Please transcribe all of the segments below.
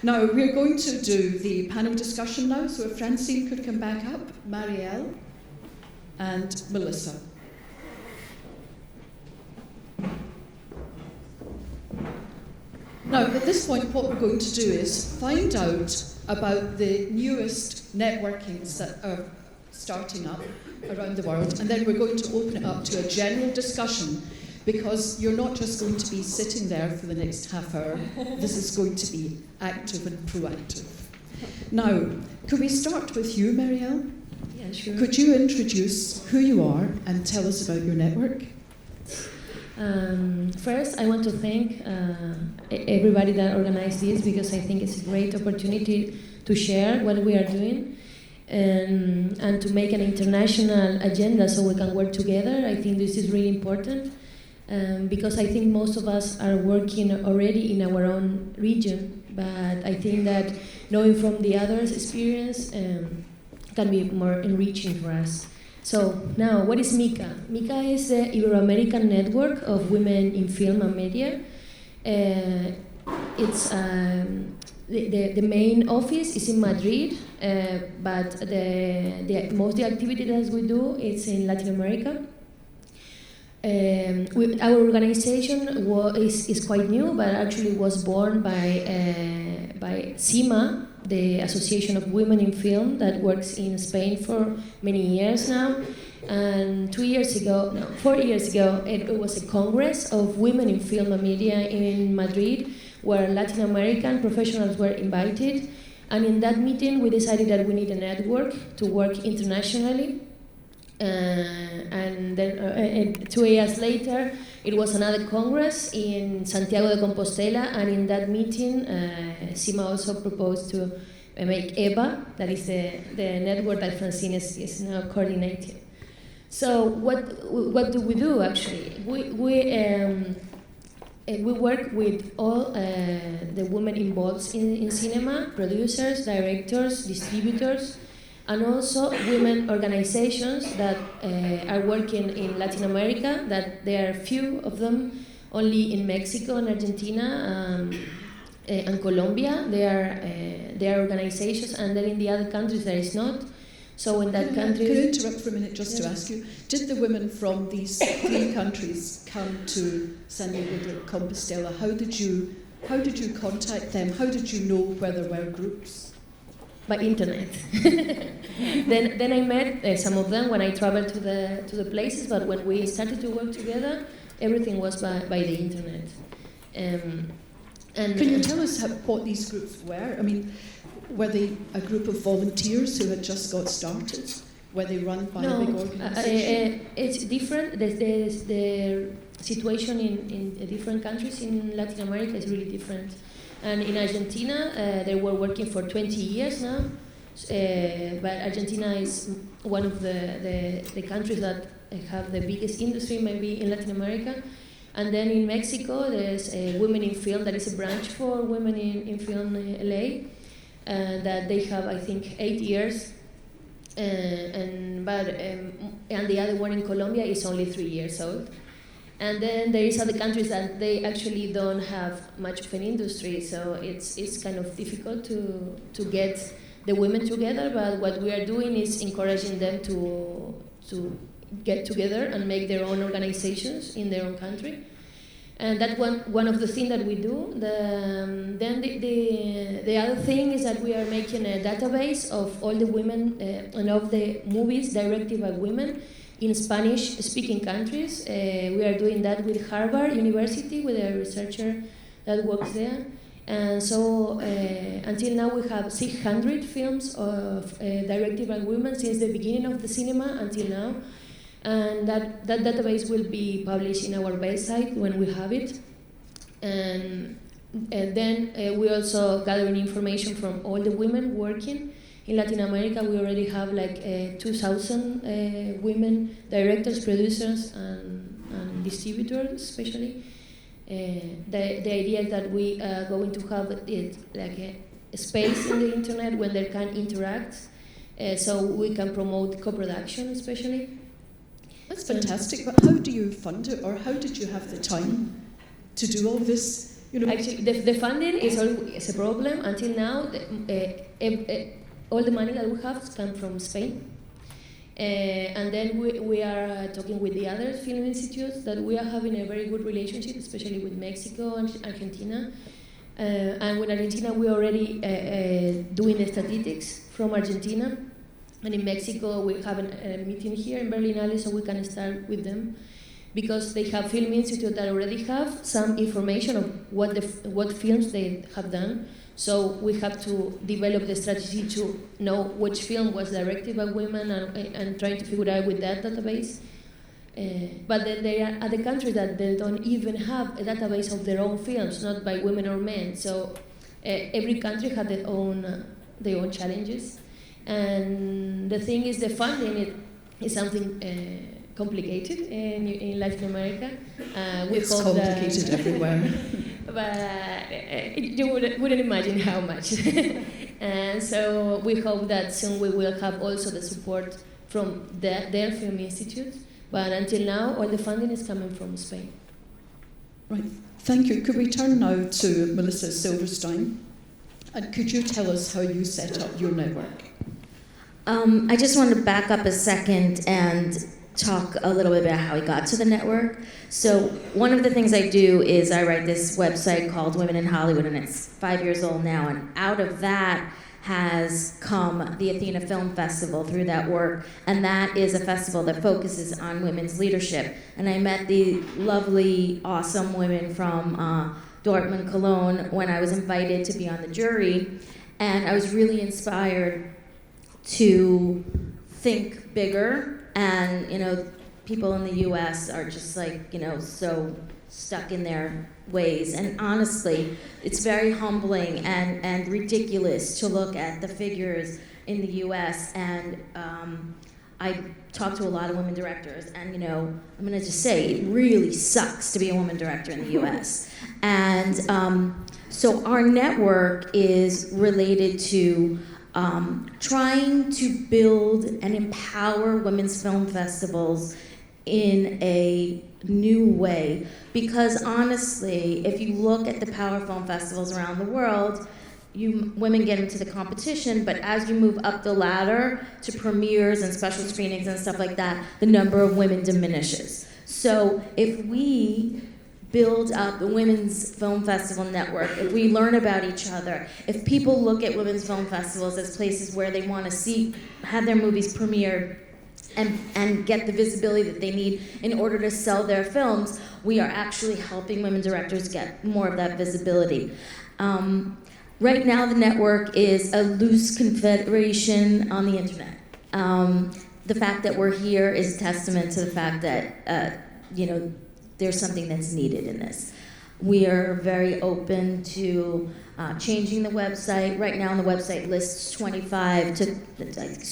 Now, we're going to do the panel discussion now, so if Francine could come back up, Marielle and Melissa. Now, at this point, what we're going to do is find out about the newest networkings that are starting up around the world, and then we're going to open it up to a general discussion, because you're not just going to be sitting there for the next half hour. This is going to be active and proactive. Now, could we start with you, Marielle? Yeah, sure. Could you introduce who you are and tell us about your network? First, I want to thank everybody that organized this, because I think it's a great opportunity to share what we are doing and to make an international agenda so we can work together. I think this is really important because I think most of us are working already in our own region, but I think that knowing from the others' experience can be more enriching for us. So now, what is MICA? MICA is the Ibero-American Network of Women in Film and Media. It's the main office is in Madrid, but most of the activity that we do is in Latin America. Our organization is quite new, but actually was born by CIMA, the Association of Women in Film, that works in Spain for many years now. And 4 years ago, it was a Congress of Women in Film and Media in Madrid, where Latin American professionals were invited. And in that meeting, we decided that we need a network to work internationally. And then 2 years later, it was another Congress in Santiago de Compostela, and in that meeting, CIMA also proposed to make EBA, that is the network that Francine is now coordinating. So what do we do actually? We work with all the women involved in cinema, producers, directors, distributors, and also women organizations that are working in Latin America, that there are few of them, only in Mexico and Argentina and Colombia. There are organizations, and then in the other countries there is not. So in that country... Could I interrupt for a minute just to ask you, did the women from these 3 countries come to Santiago de Compostela? How did you contact them? How did you know where there were groups? By internet. Then I met some of them when I traveled to the places, but when we started to work together, everything was by the internet. And can you tell us what these groups were? I mean, were they a group of volunteers who had just got started? Were they run by a big organization? It's different. The situation in different countries in Latin America is really different. And in Argentina, they were working for 20 years now, but Argentina is one of the countries that have the biggest industry maybe in Latin America. And then in Mexico, there's Women in Film, that is a branch for Women in Film LA, that they have, I think, 8 years. And the other one in Colombia is only 3 years old. And then there is other countries that they actually don't have much of an industry, so it's kind of difficult to get the women together. But what we are doing is encouraging them to get together and make their own organizations in their own country. And that's one of the things that we do. Then the other thing is that we are making a database of all the women and of the movies directed by women in Spanish-speaking countries. We are doing that with Harvard University, with a researcher that works there. And so until now we have 600 films directed by women since the beginning of the cinema until now. And that database will be published in our website when we have it. And then we also gathering information from all the women working. In Latin America, we already have like 2,000 women directors, producers, and distributors, especially. The idea is that we are going to have it like a space in the internet where they can interact, so we can promote co-production, especially. That's fantastic. But how do you fund it, or how did you have the time to do all this Actually, the funding is a problem. Until now, all the money that we have come from Spain. And then we are talking with the other film institutes that we are having a very good relationship, especially with Mexico and Argentina. And with Argentina, we're already doing the statistics from Argentina. And in Mexico, we have a meeting here in Berlinale, so we can start with them. Because they have film institute that already have some information of what films they have done. So we have to develop the strategy to know which film was directed by women and trying to figure out with that database. But then there are other countries that they don't even have a database of their own films, not by women or men. So every country has their own challenges. And the thing is, the funding is something complicated in Latin America. It's complicated everywhere. But you wouldn't imagine how much. And so we hope that soon we will have also the support from their film institute. But until now, all the funding is coming from Spain. Right, thank you. Could we turn now to Melissa Silverstein? And could you tell us how you set up your network? I just wanted to back up a second and talk a little bit about how we got to the network. So one of the things I do is I write this website called Women in Hollywood, and it's 5 years old now, and out of that has come the Athena Film Festival through that work, and that is a festival that focuses on women's leadership. And I met the lovely, awesome women from Dortmund+Köln when I was invited to be on the jury, and I was really inspired to think bigger. And people in the U.S. are just so stuck in their ways. And honestly, it's very humbling and ridiculous to look at the figures in the U.S. And I talk to a lot of women directors, and I'm going to just say it really sucks to be a woman director in the U.S. And so our network is related to trying to build and empower women's film festivals in a new way. Because honestly, if you look at the power film festivals around the world, women get into the competition, but as you move up the ladder to premieres and special screenings and stuff like that, the number of women diminishes. So if we build up the Women's Film Festival Network, if we learn about each other, if people look at women's film festivals as places where they want to have their movies premiered and get the visibility that they need in order to sell their films, we are actually helping women directors get more of that visibility. Right now, the network is a loose confederation on the internet. The fact that we're here is a testament to the fact that, there's something that's needed in this. We are very open to changing the website. Right now, the website lists 25 to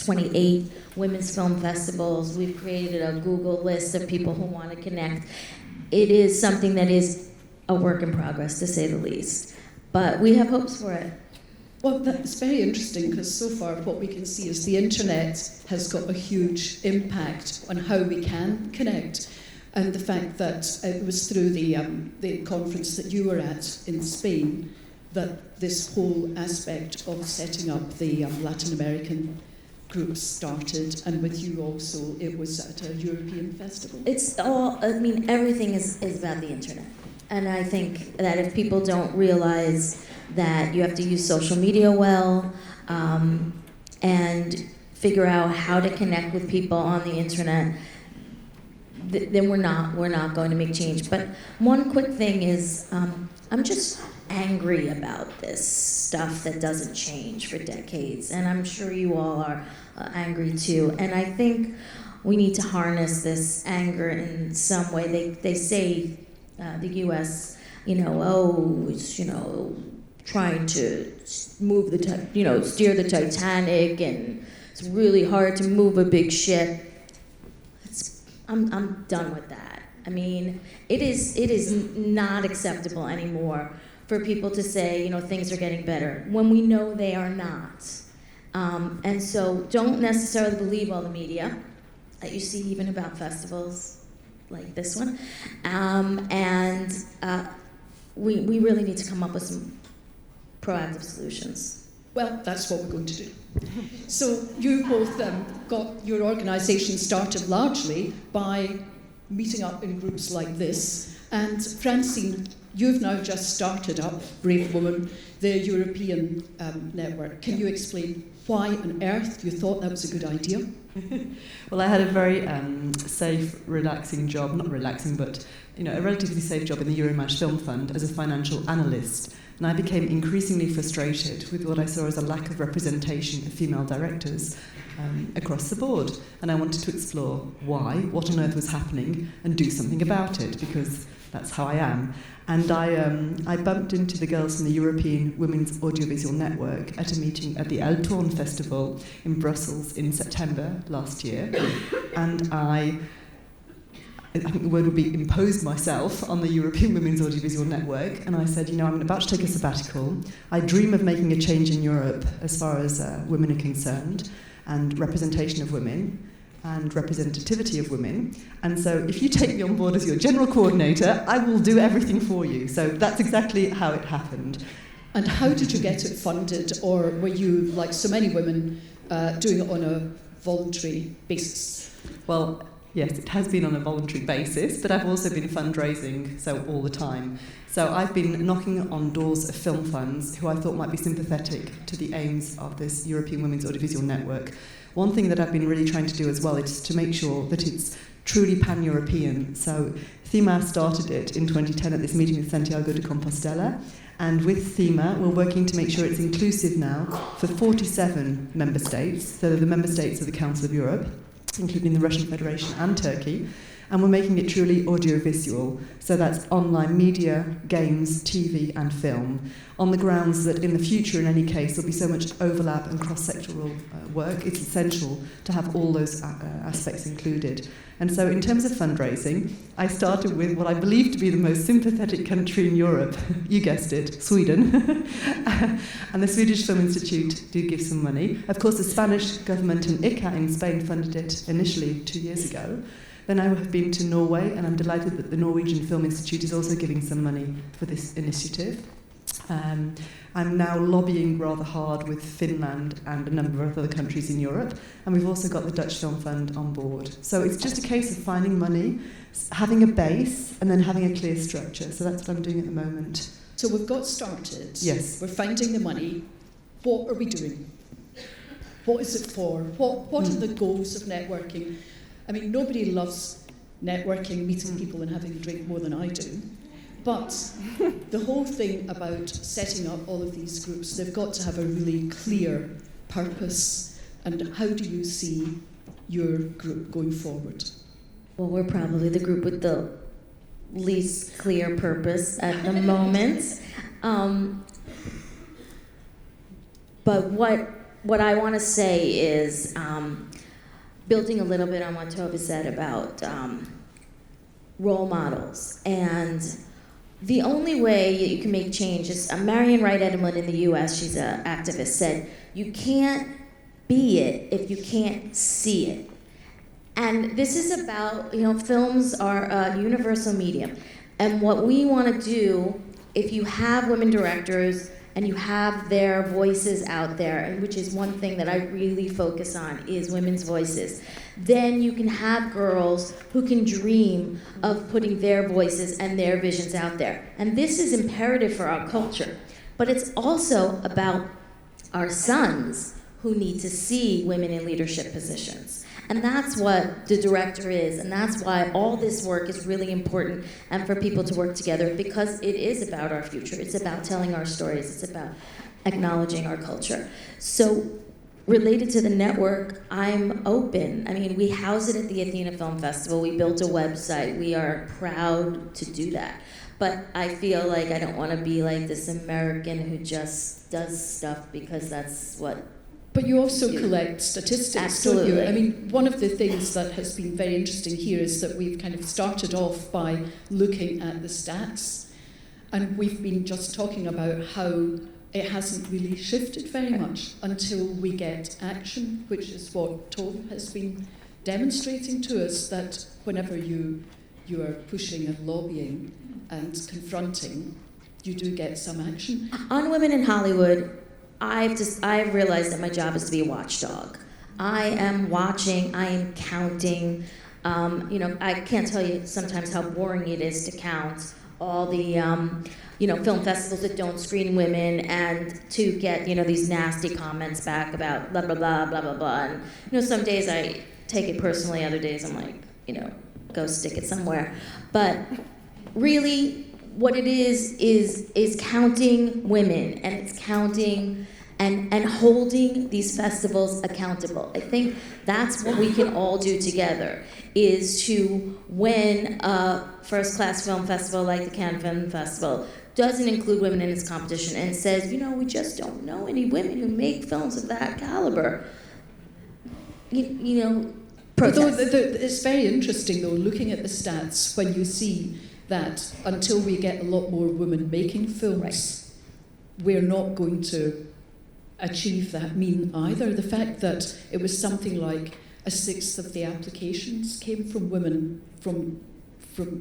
28 women's film festivals. We've created a Google list of people who want to connect. It is something that is a work in progress, to say the least. But we have hopes for it. Well, that's very interesting, because so far what we can see is the internet has got a huge impact on how we can connect. And the fact that it was through the conference that you were at in Spain that this whole aspect of setting up the Latin American groups started, and with you also, it was at a European festival. It's all, everything is about the internet. And I think that if people don't realize that you have to use social media well, and figure out how to connect with people on the internet, then we're not going to make change. But one quick thing is, I'm just angry about this stuff that doesn't change for decades, and I'm sure you all are angry too. And I think we need to harness this anger in some way. They say the U.S., it's trying to move steer the Titanic, and it's really hard to move a big ship. I'm done with that. It is not acceptable anymore for people to say, things are getting better, when we know they are not. And so don't necessarily believe all the media that you see, even about festivals like this one. And we really need to come up with some proactive solutions. Well, that's what we're going to do. So you both got your organisation started largely by meeting up in groups like this. And Francine, you've now just started up, brave woman, the European network. Can you explain why on earth you thought that was a good idea? Well, I had a very safe, relaxing job, not relaxing, but a relatively safe job in the Euromatch Film Fund as a financial analyst. And I became increasingly frustrated with what I saw as a lack of representation of female directors across the board. And I wanted to explore why, what on earth was happening, and do something about it, because that's how I am. And I bumped into the girls from the European Women's Audiovisual Network at a meeting at the El Tourne Festival in Brussels in September last year. And I think the word would be imposed myself on the European Women's Audiovisual Network, and I said, I'm about to take a sabbatical. I dream of making a change in Europe as far as women are concerned, and representation of women, and representativity of women. And so if you take me on board as your general coordinator, I will do everything for you. So that's exactly how it happened. And how did you get it funded, or were you, like so many women, doing it on a voluntary basis? Well, yes, it has been on a voluntary basis, but I've also been fundraising all the time. So I've been knocking on doors of film funds who I thought might be sympathetic to the aims of this European Women's Audiovisual Network. One thing that I've been really trying to do as well is to make sure that it's truly pan-European. So THEMA started it in 2010 at this meeting with Santiago de Compostela, and with THEMA we're working to make sure it's inclusive now for 47 member states, so the member states of the Council of Europe, including the Russian Federation and Turkey, and we're making it truly audiovisual, so that's online media, games, TV and film, on the grounds that in the future, in any case, there'll be so much overlap and cross-sectoral work. It's essential to have all those aspects included. And so in terms of fundraising, I started with what I believe to be the most sympathetic country in Europe, you guessed it, Sweden. And the Swedish Film Institute do give some money. Of course, the Spanish government and ICA in Spain funded it initially 2 years ago. Then I have been to Norway, and I'm delighted that the Norwegian Film Institute is also giving some money for this initiative. I'm now lobbying rather hard with Finland and a number of other countries in Europe, and we've also got the Dutch Film Fund on board. So it's just a case of finding money, having a base, and then having a clear structure. So that's what I'm doing at the moment. So we've got started. Yes. We're finding the money. What are we doing? What is it for? What are the goals of networking? I mean, nobody loves networking, meeting people and having a drink more than I do. But the whole thing about setting up all of these groups, they've got to have a really clear purpose. And how do you see your group going forward? Well, we're probably the group with the least clear purpose at the moment. But what I want to say is, building a little bit on what Tove said about role models. And the only way you can make change is, Marian Wright Edmund in the US, she's an activist, said, you can't be it if you can't see it. And this is about, films are a universal medium. And what we want to do, if you have women directors and you have their voices out there, and which is one thing that I really focus on, is women's voices, then you can have girls who can dream of putting their voices and their visions out there. And this is imperative for our culture. But it's also about our sons who need to see women in leadership positions. And that's what the director is, and that's why all this work is really important, and for people to work together, because it is about our future. It's about telling our stories. It's about acknowledging our culture. So related to the network, I'm open. I mean, we house it at the Athena Film Festival. We built a website. We are proud to do that. But I feel like I don't want to be like this American who just does stuff because that's what. But you also collect statistics, Absolutely. don't you? I mean, one of the things that has been very interesting here is that we've kind of started off by looking at the stats, and we've been just talking about how it hasn't really shifted very much until we get action, which is what Tove has been demonstrating to us, that whenever you are pushing and lobbying and confronting, you do get some action. On Women in Hollywood, I've realized that my job is to be a watchdog. I am watching, I am counting. I can't tell you sometimes how boring it is to count all the film festivals that don't screen women, and to get these nasty comments back about blah blah blah blah blah blah. And some days I take it personally, other days I'm like, go stick it somewhere. But really, what it is counting women, and it's counting and holding these festivals accountable. I think that's what we can all do together, is to, when a first-class film festival like the Cannes Film Festival doesn't include women in its competition and says, we just don't know any women who make films of that caliber, protest. It's very interesting, though, looking at the stats, when you see that until we get a lot more women making films, we're not going to achieve that mean either. The fact that it was something like a sixth of the applications came from women from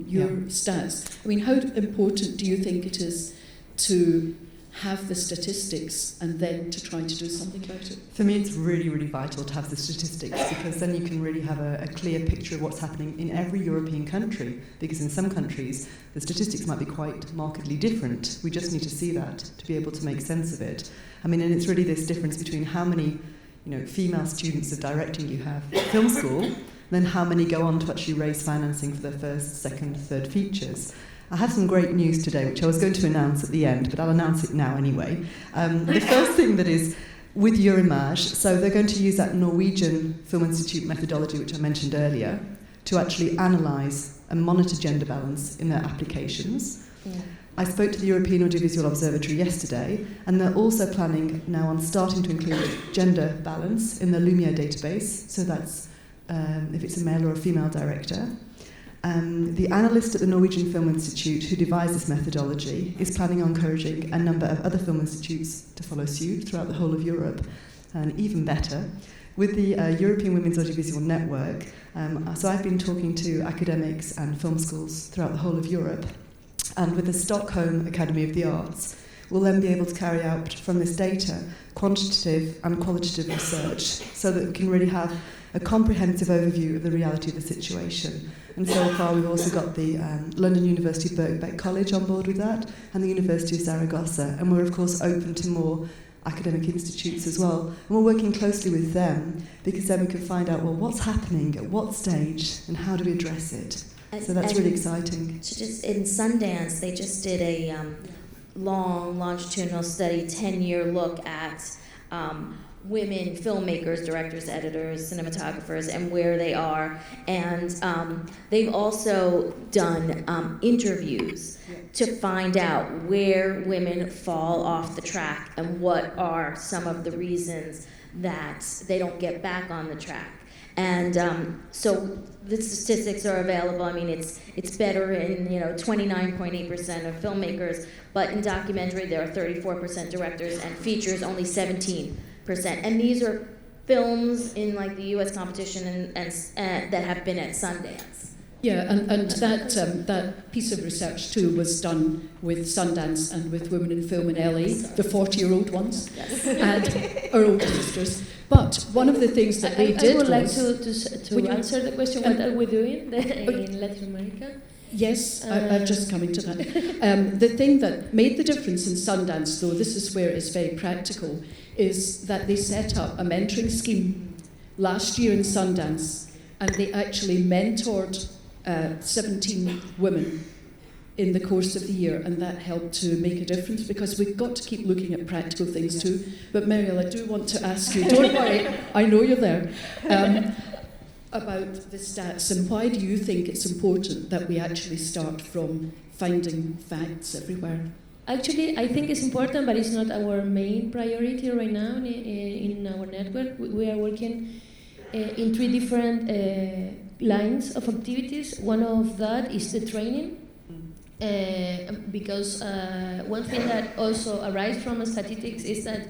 your stats. I mean, how important do you think it is to have the statistics and then to try to do something about it? For me, it's really, really vital to have the statistics, because then you can really have a clear picture of what's happening in every European country, because in some countries the statistics might be quite markedly different. We just need to see that to be able to make sense of it. I mean, and it's really this difference between how many female students of directing you have at film school, then how many go on to actually raise financing for their first, second, third features. I have some great news today, which I was going to announce at the end, but I'll announce it now anyway. The first thing that is with Eurimage, so they're going to use that Norwegian Film Institute methodology, which I mentioned earlier, to actually analyse and monitor gender balance in their applications. Yeah. I spoke to the European Audiovisual Observatory yesterday, and they're also planning now on starting to include gender balance in the Lumiere database, so that's if it's a male or a female director. The analyst at the Norwegian Film Institute who devised this methodology is planning on encouraging a number of other film institutes to follow suit throughout the whole of Europe, and even better, with the European Women's Audiovisual Network. So I've been talking to academics and film schools throughout the whole of Europe, and with the Stockholm Academy of the Arts, we'll then be able to carry out from this data quantitative and qualitative research, so that we can really have a comprehensive overview of the reality of the situation. And so far we've also got the London University Birkbeck College on board with that, and the University of Zaragoza, and we're of course open to more academic institutes as well. And we're working closely with them, because then we can find out, well, what's happening, at what stage, and how do we address it. So that's really exciting. In Sundance, they just did a long longitudinal study, 10-year look at women filmmakers, directors, editors, cinematographers, and where they are. And they've also done interviews to find out where women fall off the track and what are some of the reasons that they don't get back on the track. And so the statistics are available. I mean, it's better in 29.8% of filmmakers, but in documentary there are 34% directors, and features only 17%. And these are films in like the U.S. competition and that have been at Sundance. Yeah, and that piece of research too was done with Sundance and with Women in Film in LA, the 40-year-old ones, and our older sisters. But one of the things that they did was... I would like to answer the question, what are we doing in Latin America? Yes, I'm just coming to that. The thing that made the difference in Sundance, though, this is where it's very practical, is that they set up a mentoring scheme last year in Sundance, and they actually mentored 17 women in the course of the year, and that helped to make a difference, because we've got to keep looking at practical things too. But Mariel, I do want to ask you, don't worry, I know you're there, about the stats, and why do you think it's important that we actually start from finding facts everywhere? Actually, I think it's important, but it's not our main priority right now in our network. We are working in 3 different lines of activities. One of that is the training, because one thing that also arises from statistics is that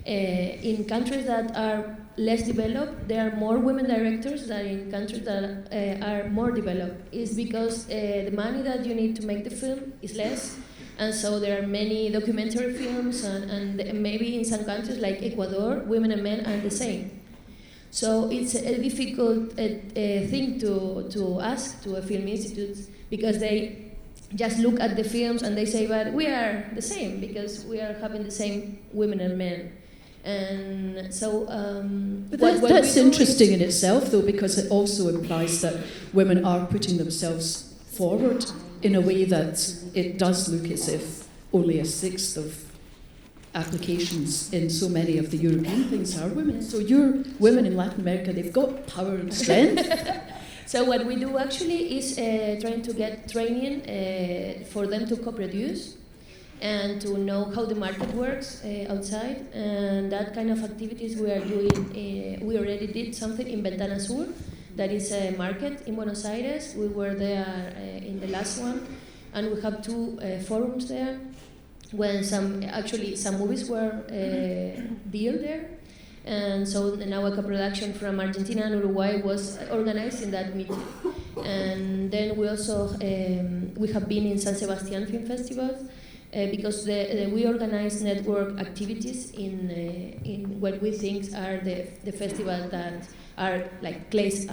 in countries that are less developed, there are more women directors than in countries that are more developed. It's because the money that you need to make the film is less, And so there are many documentary films, and maybe in some countries like Ecuador, women and men are the same. So it's a difficult thing to ask to a film institute, because they just look at the films and they say, but we are the same because we are having the same women and men. And so but that's interesting in itself, though, because it also implies that women are putting themselves forward in a way that it does look as if only a sixth of applications in so many of the European things are women. So your women in Latin America, they've got power and strength. So what we do actually is trying to get training for them to co-produce and to know how the market works outside, and that kind of activities we are doing. We already did something in Ventana Sur, that is a market in Buenos Aires. We were there in the last one, and we have 2 forums there when some movies were built there. And so now a co-production from Argentina and Uruguay was organized in that meeting. And then we also we have been in San Sebastian Film Festival, because we organize network activities in what we think are the festivals that are like Class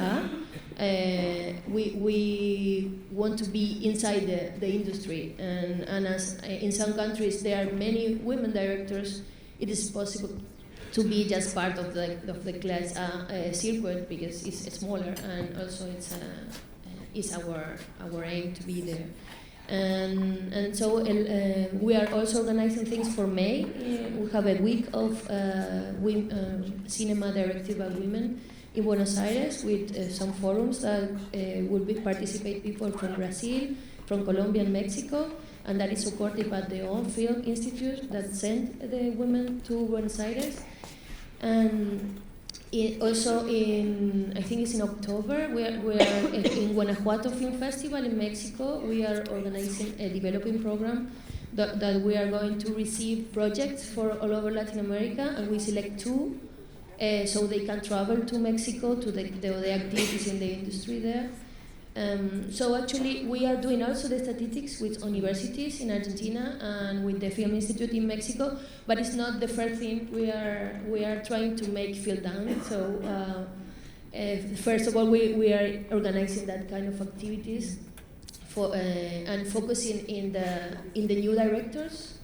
A. We want to be inside the industry, and as in some countries there are many women directors, it is possible to be just part of the Class A circuit, because it's smaller, and also it's our aim to be there. And so we are also organizing things for May. We have a week of cinema directed by women in Buenos Aires, with some forums that will participate people from Brazil, from Colombia and Mexico, and that is supported by the own film institute that sent the women to Buenos Aires. And also I think it's in October, we are in Guanajuato Film Festival in Mexico. We are organizing a developing program that we are going to receive projects for all over Latin America, and we select 2 so they can travel to Mexico to the activities in the industry there. So actually we are doing also the statistics with universities in Argentina and with the Film Institute in Mexico, but it's not the first thing we are trying to make feel done. So first of all, we are organizing that kind of activities for and focusing in the new directors,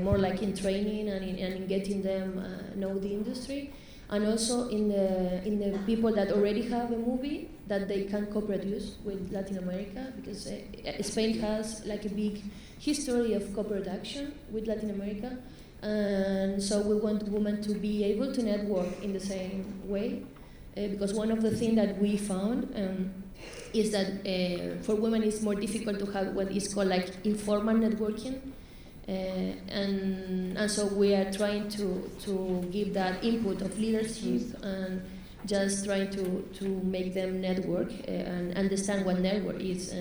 more like in training and in getting them know the industry. And also in the people that already have a movie that they can co-produce with Latin America, because Spain has like a big history of co-production with Latin America, and so we want women to be able to network in the same way, because one of the things that we found is that for women it's more difficult to have what is called like informal networking. And so we are trying to give that input of leadership and just trying to make them network and understand what network is.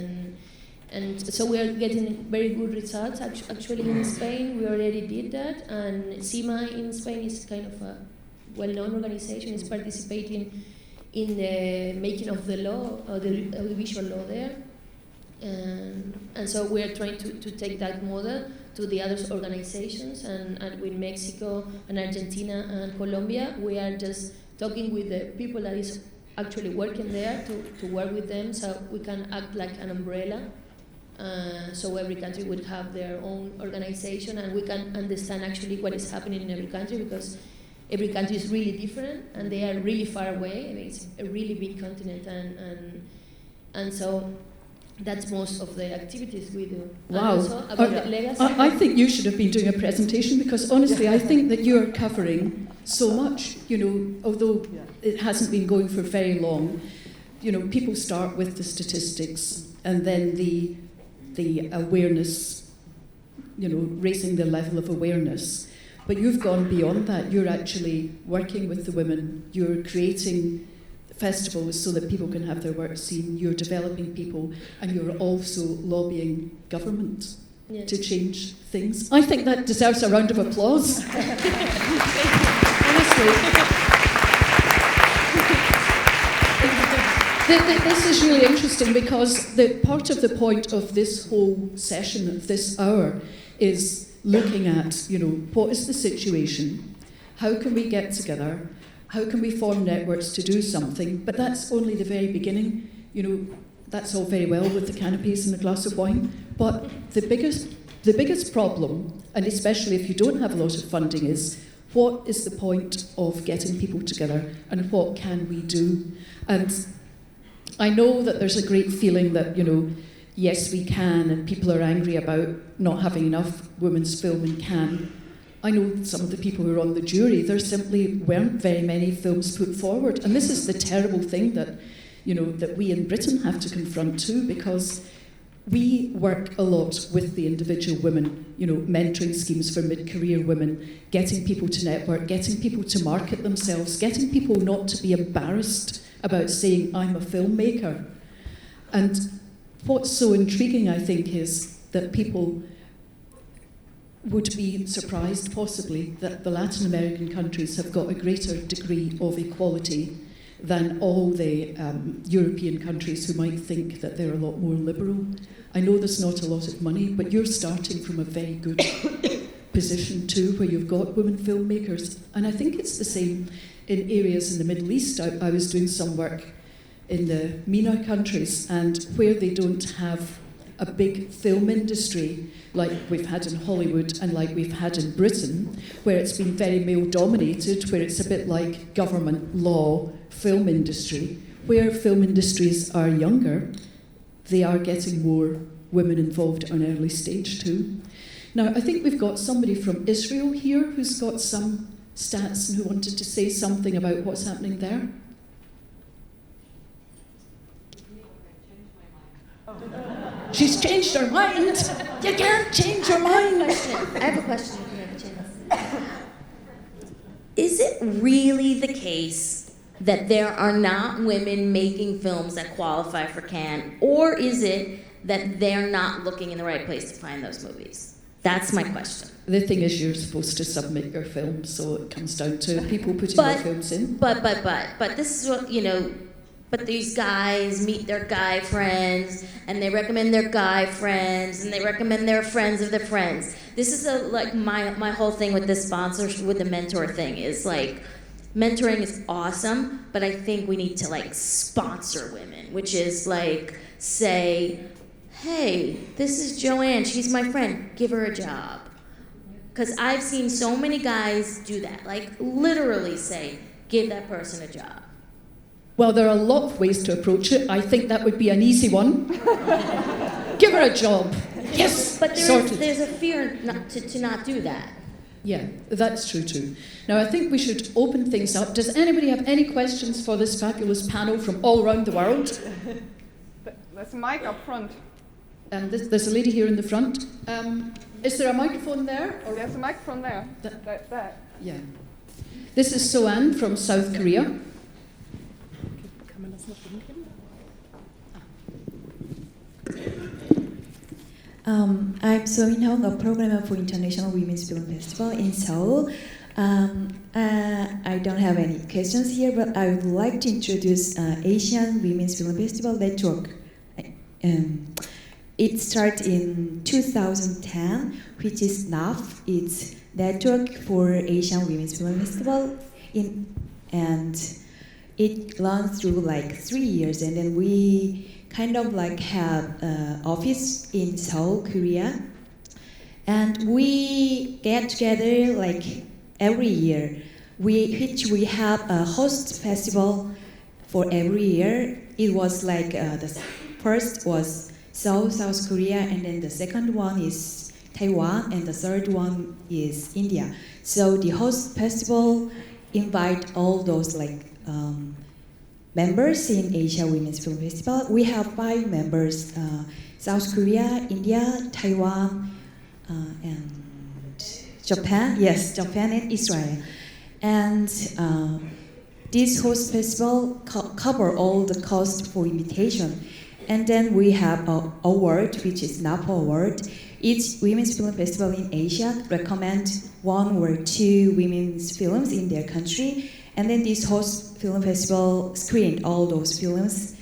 And so we are getting very good results. Actually in Spain we already did that, and CIMA in Spain is kind of a well-known organization, is participating in the making of the law, or the audiovisual law there. And so we are trying to take that model to the other organizations, and with Mexico and Argentina and Colombia, we are just talking with the people that is actually working there to work with them, so we can act like an umbrella. So every country would have their own organization, and we can understand actually what is happening in every country, because every country is really different and they are really far away. I mean, it's a really big continent, and so that's most of the activities we do. Wow. Legacy. I think you should have been doing a presentation, because honestly I think that you're covering so much, although it hasn't been going for very long. People start with the statistics and then the awareness, raising the level of awareness. But you've gone beyond that. You're actually working with the women. You're creating festivals so that people can have their work seen. You're developing people, and you're also lobbying government to change things. I think that deserves a round of applause. Honestly. This is really interesting because part of the point of this whole session, of this hour, is looking at, what is the situation? How can we get together? How can we form networks to do something? But that's only the very beginning. That's all very well with the canopies and a glass of wine. But the biggest problem, and especially if you don't have a lot of funding, is what is the point of getting people together and what can we do? And I know that there's a great feeling that, yes, we can, and people are angry about not having enough women's film in Cannes. I know some of the people who are on the jury, there simply weren't very many films put forward. And this is the terrible thing that, that we in Britain have to confront too, because we work a lot with the individual women, mentoring schemes for mid-career women, getting people to network, getting people to market themselves, getting people not to be embarrassed about saying, I'm a filmmaker. And what's so intriguing, I think, is that people would be surprised, possibly, that the Latin American countries have got a greater degree of equality than all the European countries who might think that they're a lot more liberal. I know there's not a lot of money, but you're starting from a very good position too, where you've got women filmmakers. And I think it's the same in areas in the Middle East. I was doing some work in the MENA countries, and where they don't have a big film industry like we've had in Hollywood and like we've had in Britain, where it's been very male-dominated, where it's a bit like government law film industry, where film industries are younger, they are getting more women involved at an early stage too. Now, I think we've got somebody from Israel here who's got some stats and who wanted to say something about what's happening there. She's changed her mind. You can't change your mind. I have a question. Is it really the case that there are not women making films that qualify for Cannes, or is it that they're not looking in the right place to find those movies? That's my question. The thing is, you're supposed to submit your film, so it comes down to people putting their films in. But this is what, but these guys meet their guy friends, and they recommend their guy friends, and they recommend their friends of their friends. This is my whole thing with this sponsor, with the mentor thing, is like, mentoring is awesome, but I think we need to sponsor women, which is say, hey, this is Joanne, she's my friend, give her a job. Because I've seen so many guys do that, literally say, give that person a job. Well, there are a lot of ways to approach it. I think that would be an easy one. Give her a job. Yes, but there's a fear to not do that. Yeah, that's true too. Now, I think we should open things up. Does anybody have any questions for this fabulous panel from all around the world? There's a mic up front. There's a lady here in the front. Is there a microphone there? Or there's a microphone there. There. Yeah. This is Soan from South Korea. I'm So In Hong, a programmer for International Women's Film Festival in Seoul. I don't have any questions here, but I would like to introduce Asian Women's Film Festival Network. It started in 2010, which is NAF. It's Network for Asian Women's Film Festival, and it runs through 3 years, and then we kind of have office in Seoul, Korea, and we get together every year. We have a host festival for every year. It was the first was Seoul, South Korea, and then the second one is Taiwan, and the third one is India. So the host festival invite all those members in Asia Women's Film Festival. We have 5 members: South Korea, India, Taiwan, and Japan. Yes, Japan and Israel. And this host festival cover all the cost for invitation. And then we have an award, which is NAPA Award. Each women's film festival in Asia recommend 1 or 2 women's films in their country. And then this host film festival screened all those films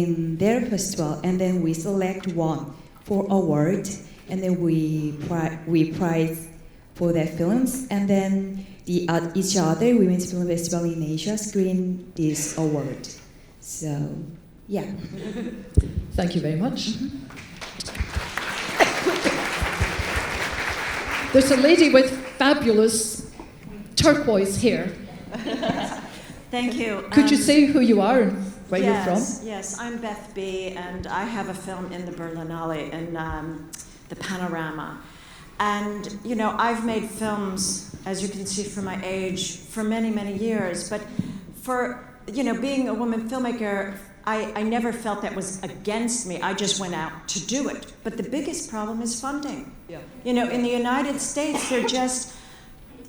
in their festival, and then we select one for award, and then we prize for their films, and then each other women's film festival in Asia screen this award. So, yeah. Thank you very much. There's a lady with fabulous turquoise hair. Thank you. Could you say who you are and where you're from? Yes, I'm Beth B., and I have a film in the Berlinale in the Panorama. And, you know, I've made films, as you can see from my age, for many, many years. But for, you know, being a woman filmmaker, I never felt that was against me. I just went out to do it. But the biggest problem is funding. Yeah. You know, in the United States,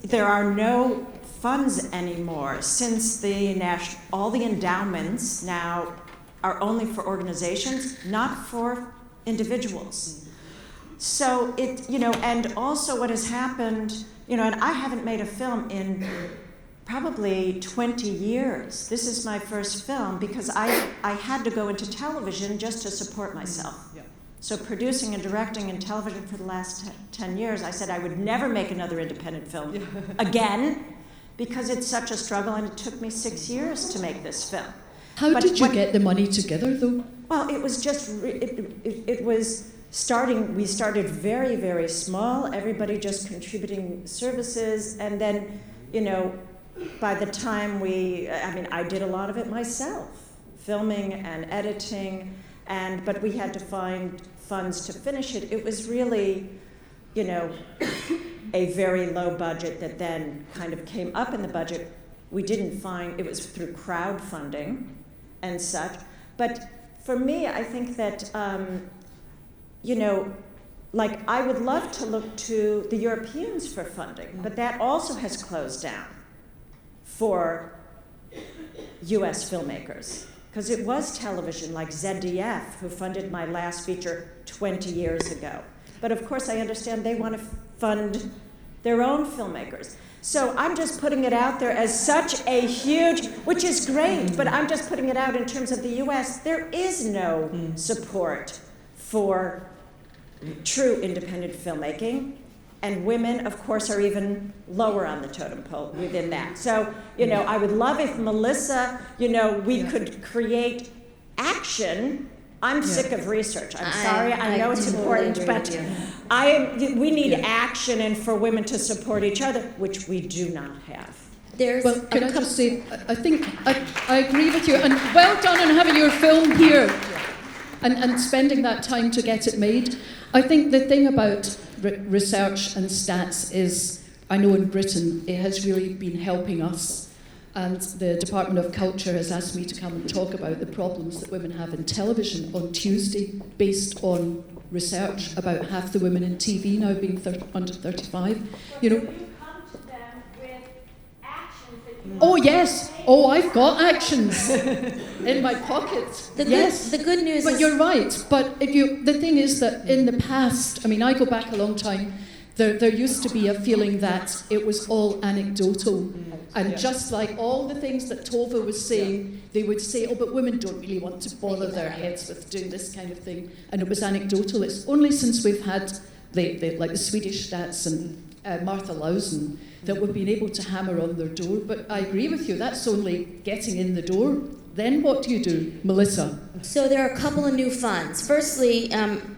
there are no funds anymore, since all the endowments now are only for organizations, not for individuals. So and also what has happened, you know, and I haven't made a film in probably 20 years. This is my first film because I had to go into television just to support myself. Yeah. So producing and directing in television for the last 10 years, I said I would never make another independent film again, because it's such a struggle, and it took me 6 years to make this film. How did you get the money together, though? Well, it was just, it was starting, we started very, very small, everybody just contributing services, and then, you know, by the time I did a lot of it myself, filming and editing, but we had to find funds to finish it. It was really, you know, a very low budget that then kind of came up in the budget. We didn't find, it was through crowdfunding and such. But for me, I think that, you know, like I would love to look to the Europeans for funding, but that also has closed down for US filmmakers. Because it was television like ZDF who funded my last feature 20 years ago. But of course I understand they want to fund their own filmmakers. So I'm just putting it out there as such a huge, which is great, but I'm just putting it out in terms of the US. There is no support for true independent filmmaking. And women, of course, are even lower on the totem pole within that. So, you know, I would love if Melissa, you know, we could create action. I'm sick of research. I'm sorry. I know it's important, but we need action and for women to support each other, which we do not have. Well, can I just say, I think I agree with you, and well done on having your film here and spending that time to get it made. I think the thing about research and stats is, I know in Britain it has really been helping us, and the Department of Culture has asked me to come and talk about the problems that women have in television on Tuesday, based on research about half the women in TV now being under 35. You know. Oh yes! Oh, I've got actions in my pocket. The good news but is... you're right. But the thing is that in the past, I mean, I go back a long time, there used to be a feeling that it was all anecdotal. And just like all the things that Tove was saying, they would say, oh, but women don't really want to bother their heads with doing this kind of thing. And it was anecdotal. It's only since we've had like the Swedish stats and Martha Lausen that we've been able to hammer on their door. But I agree with you, that's only getting in the door. Then what do you do, Melissa? So there are a couple of new funds. Firstly,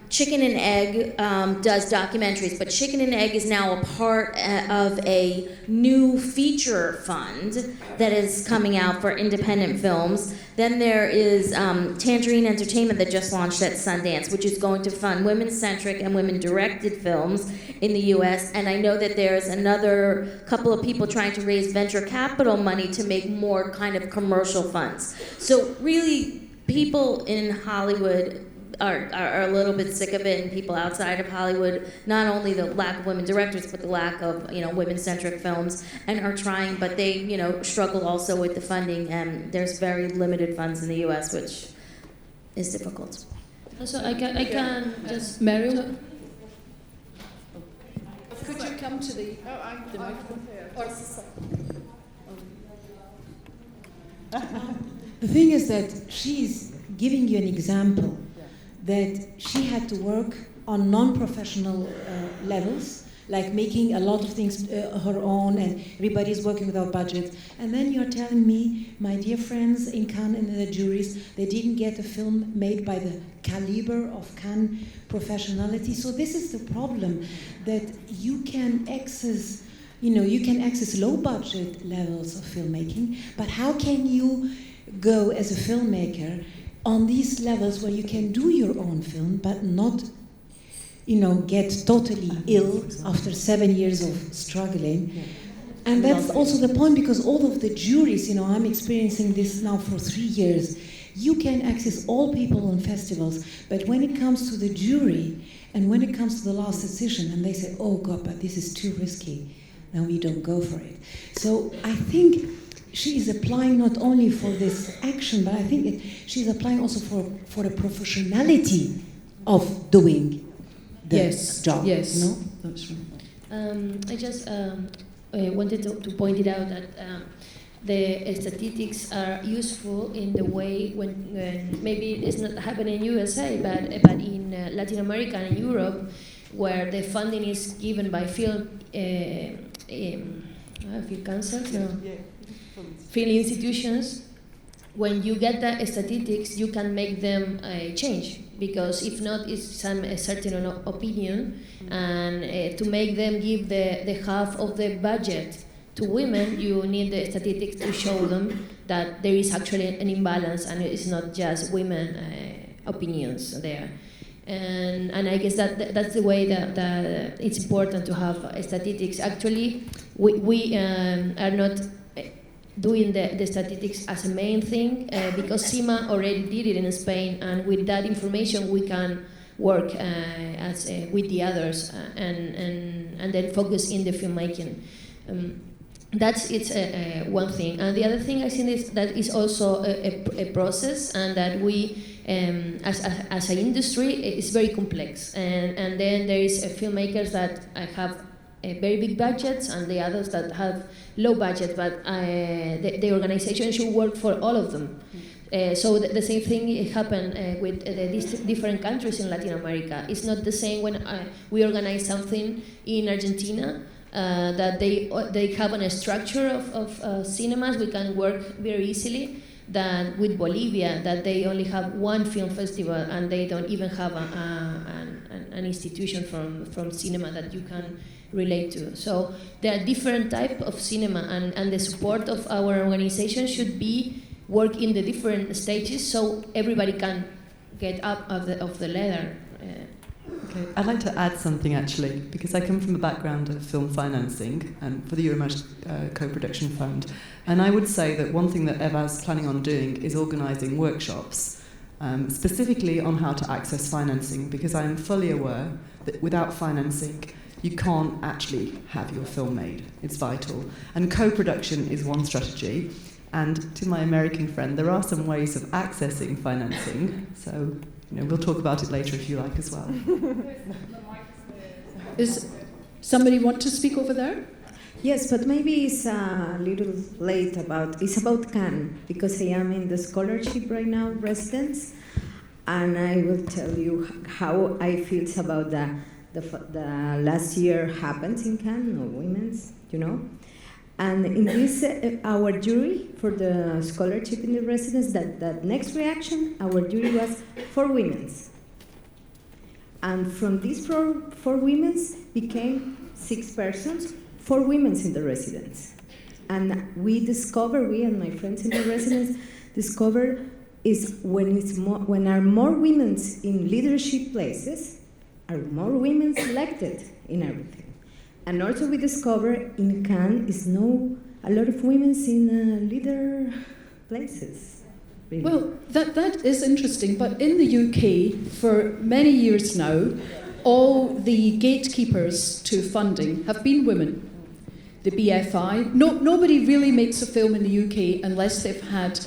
Chicken and Egg does documentaries, but Chicken and Egg is now a part of a new feature fund that is coming out for independent films. Then there is Tangerine Entertainment that just launched at Sundance, which is going to fund women-centric and women-directed films in the U.S. And I know that there's another couple of people trying to raise venture capital money to make more kind of commercial funds. So really, people in Hollywood are a little bit sick of it, and people outside of Hollywood, not only the lack of women directors, but the lack of, you know, women-centric films, and are trying, but they, you know, struggle also with the funding, and there's very limited funds in the U.S., which is difficult. So I can just... Meryl? Could you come to the microphone? The thing is that she's giving you an example that she had to work on non-professional levels, like making a lot of things her own, and everybody's working without budget. And then you're telling me, my dear friends in Cannes and in the juries, they didn't get a film made by the caliber of Cannes professionality. So this is the problem, that you can access, you can access low budget levels of filmmaking, but how can you go as a filmmaker on these levels where you can do your own film, but not get totally ill after 7 years of struggling. Yeah. And that's also the point, because all of the juries, I'm experiencing this now for 3 years. You can access all people on festivals, but when it comes to the jury, and when it comes to the last decision, and they say, oh God, but this is too risky, then we don't go for it. So I think she is applying not only for this action, but I think she's applying also for the professionality of doing the job. Yes, no? That's right. I just wanted to point it out that the statistics are useful in the way when maybe it's not happening in USA, but in Latin America and Europe, where the funding is given by film councils, film institutions. When you get the statistics, you can make them change, because if not, it's a certain opinion, and to make them give the half of the budget to women, you need the statistics to show them that there is actually an imbalance, and it's not just women opinions there. And I guess that's the way that it's important to have statistics. Actually, we are not doing the statistics as a main thing, because CIMA already did it in Spain, and with that information we can work with the others and then focus in the filmmaking. That's one thing, and the other thing I think is that is also a process, and that we as an industry it's very complex, and then there is filmmakers that have very big budgets and the others that have low budget, but the organization should work for all of them. So the same thing happened with these different countries in Latin America. It's not the same when we organize something in Argentina, that they have a structure of cinemas. We can work very easily than with Bolivia, that they only have one film festival and they don't even have an institution from cinema that you can relate to. So there are different types of cinema, and the support of our organization should be work in the different stages so everybody can get up of the ladder. Okay, I'd like to add something actually, because I come from a background of film financing and for the Euromatch co-production fund, and I would say that one thing that Eva's planning on doing is organising workshops specifically on how to access financing, because I am fully aware that without financing you can't actually have your film made. It's vital. And co-production is one strategy. And to my American friend, there are some ways of accessing financing. So, we'll talk about it later if you like as well. Is somebody want to speak over there? Yes, but maybe it's a little late it's about Cannes, because I am in the scholarship right now, residence, and I will tell you how I feel about the last year happened in Cannes, women's, And in this, our jury for the scholarship in the residence, that next reaction, our jury was 4 women's. And from these four women's became 6 persons, 4 women's in the residence. And we and my friends in the residence discover is when are more women's in leadership places, are more women selected in everything. And also we discover in Cannes is a lot of women in leader places. Really. Well, that is interesting, but in the UK for many years now, all the gatekeepers to funding have been women. The BFI, nobody really makes a film in the UK unless they've had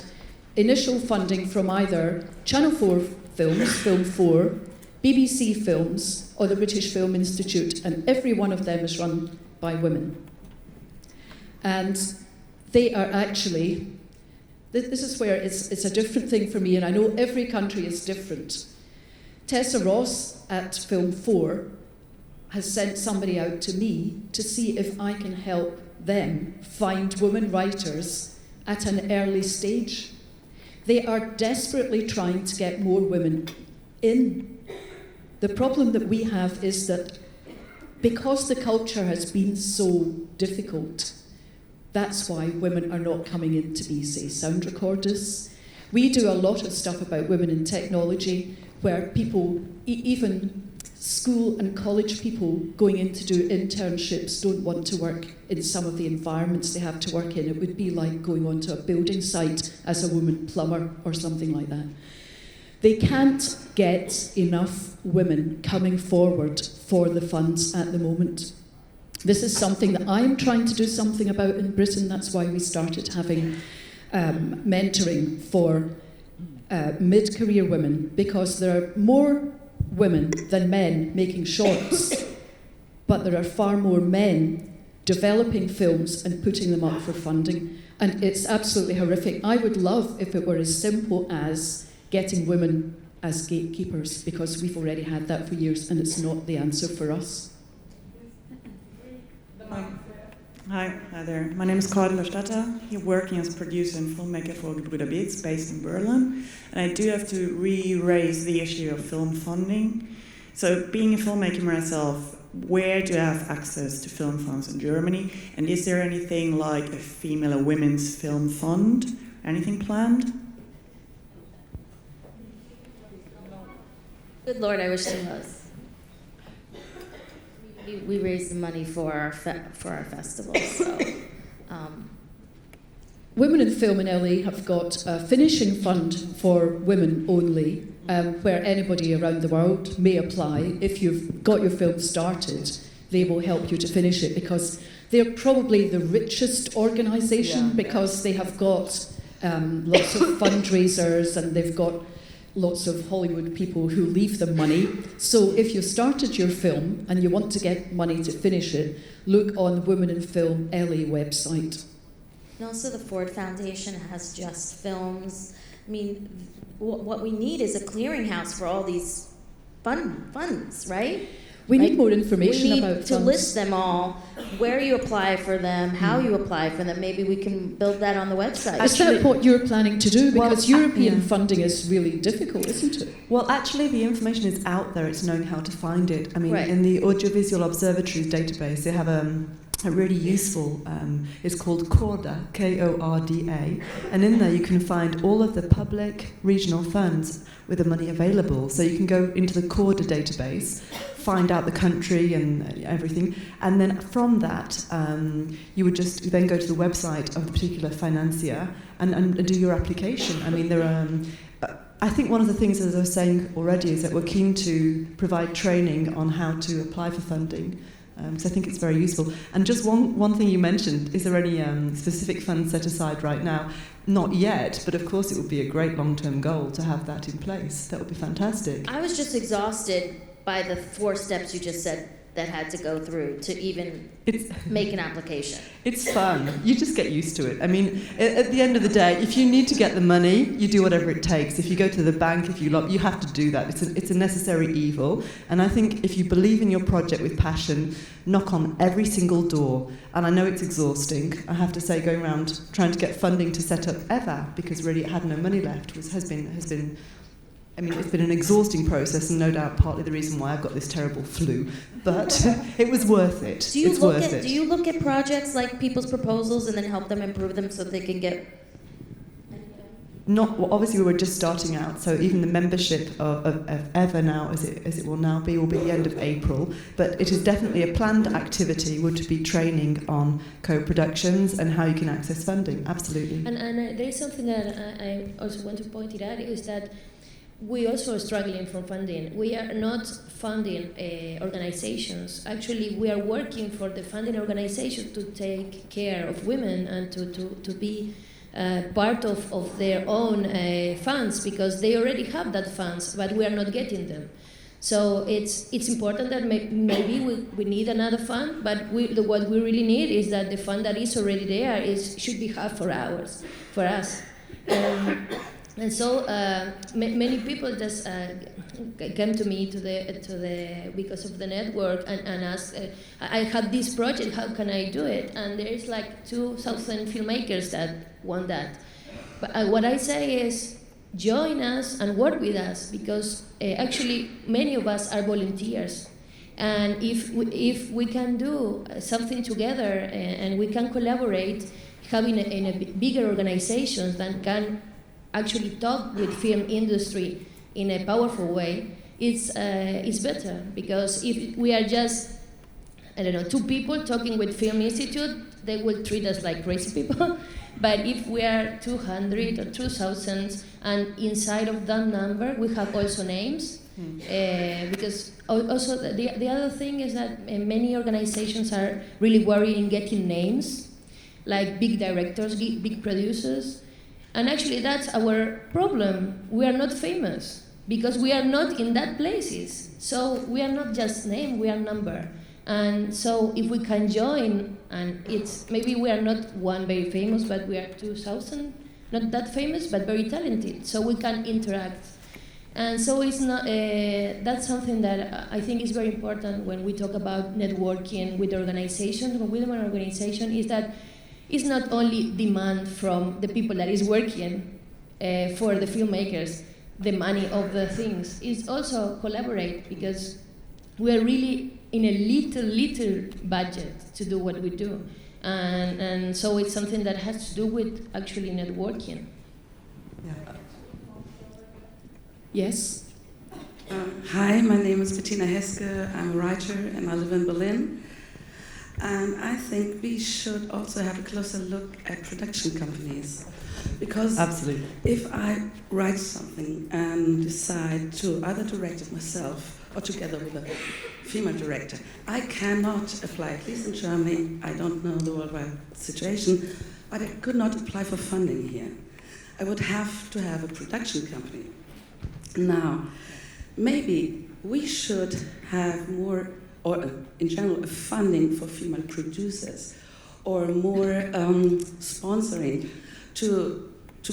initial funding from either Channel 4 Films, Film 4, BBC Films, or the British Film Institute, and every one of them is run by women. And they are actually This is where it's a different thing for me, and I know every country is different. Tessa Ross at Film 4 has sent somebody out to me to see if I can help them find women writers at an early stage. They are desperately trying to get more women in. The problem that we have is that because the culture has been so difficult, that's why women are not coming in to be, say, sound recorders. We do a lot of stuff about women in technology, where people, even school and college people going in to do internships, don't want to work in some of the environments they have to work in. It would be like going onto a building site as a woman plumber or something like that. They can't get enough women coming forward for the funds at the moment. This is something that I'm trying to do something about in Britain. That's why we started having mentoring for mid-career women, because there are more women than men making shorts, but there are far more men developing films and putting them up for funding. And it's absolutely horrific. I would love if it were as simple as getting women as gatekeepers, because we've already had that for years and it's not the answer for us. Hi there. My name is Karin Lostatter. I'm working as a producer and filmmaker for Gebrüder Beetz, based in Berlin. And I do have to re-raise the issue of film funding. So being a filmmaker myself, where do I have access to film funds in Germany? And is there anything like a female or women's film fund? Anything planned? Good Lord, I wish there was. We raise the money for our festival, so. Women in Film in LA have got a finishing fund for women only, where anybody around the world may apply. If you've got your film started, they will help you to finish it, because they're probably the richest organisation, because they have got lots of fundraisers and they've got lots of Hollywood people who leave them money. So if you started your film and you want to get money to finish it, look on the Women in Film LA website. And also the Ford Foundation has Just Films. I mean, what we need is a clearinghouse for all these funds, right? We need more information about funds. To list them all, where you apply for them, how you apply for them. Maybe we can build that on the website. Is that what you're planning to do? Because European funding is really difficult, isn't it? Well, actually, the information is out there. It's knowing how to find it. I mean, in the Audiovisual Observatories database, they have a really useful, it's called Korda, Korda, and in there you can find all of the public regional funds with the money available. So you can go into the Korda database, find out the country and everything, and then from that you would just then go to the website of the particular financier and do your application. I mean, there are... I think one of the things, as I was saying already, is that we're keen to provide training on how to apply for funding. So I think it's very useful. And just one thing you mentioned, is there any specific funds set aside right now? Not yet, but of course it would be a great long-term goal to have that in place. That would be fantastic. I was just exhausted by the 4 steps you just said that had to go through to even make an application. It's fun. You just get used to it. I mean, at the end of the day, if you need to get the money, you do whatever it takes. If you go to the bank, you have to do that. It's a necessary evil. And I think if you believe in your project with passion, knock on every single door. And I know it's exhausting. I have to say, going around trying to get funding to set up EVA, because really it had no money left, has been. I mean, it's been an exhausting process, and no doubt partly the reason why I've got this terrible flu. But it was worth it. Do you look at projects like people's proposals and then help them improve them so they can get? Obviously we were just starting out, so even the membership of EVA now, as it will now be, will be the end of April. But it is definitely a planned activity, would be training on co-productions and how you can access funding. Absolutely. And there is something that I also want to point it out, is that we also are struggling for funding. We are not funding organizations. Actually, we are working for the funding organizations to take care of women and to be part of their own funds, because they already have that funds, but we are not getting them. So it's important that maybe we need another fund, but what we really need is that the fund that is already there should be half for us. And so many people just came to me to the because of the network and asked, I have this project, how can I do it? And there is like 2,000 filmmakers that want that. But what I say is, join us and work with us, because actually many of us are volunteers. And if we can do something together and we can collaborate, having in a bigger organizations that can actually talk with film industry in a powerful way, it's better. Because if we are just, I don't know, 2 people talking with Film Institute, they will treat us like crazy people. But if we are 200 or 2,000, and inside of that number we have also names, because also the other thing is that many organizations are really worried in getting names, like big directors, big producers, and actually that's our problem. We are not famous because we are not in that places. So we are not just name, we are number. And so if we can join, and it's maybe we are not one very famous, but we are 2,000, not that famous, but very talented. So we can interact. And so it's not, that's something that I think is very important when we talk about networking with organizations, with women organizations, is that it's not only demand from the people that is working for the filmmakers, the money of the things. It's also collaborate, because we are really in a little budget to do what we do. And so it's something that has to do with actually networking. Yeah. Yes? Hi, my name is Bettina Heske. I'm a writer and I live in Berlin. And I think we should also have a closer look at production companies. Because Absolutely. if I write something and decide to either direct it myself or together with a female director, I cannot apply, at least in Germany, I don't know the worldwide situation, but I could not apply for funding here. I would have to have a production company. Now, maybe we should have more, or in general, a funding for female producers, or more sponsoring to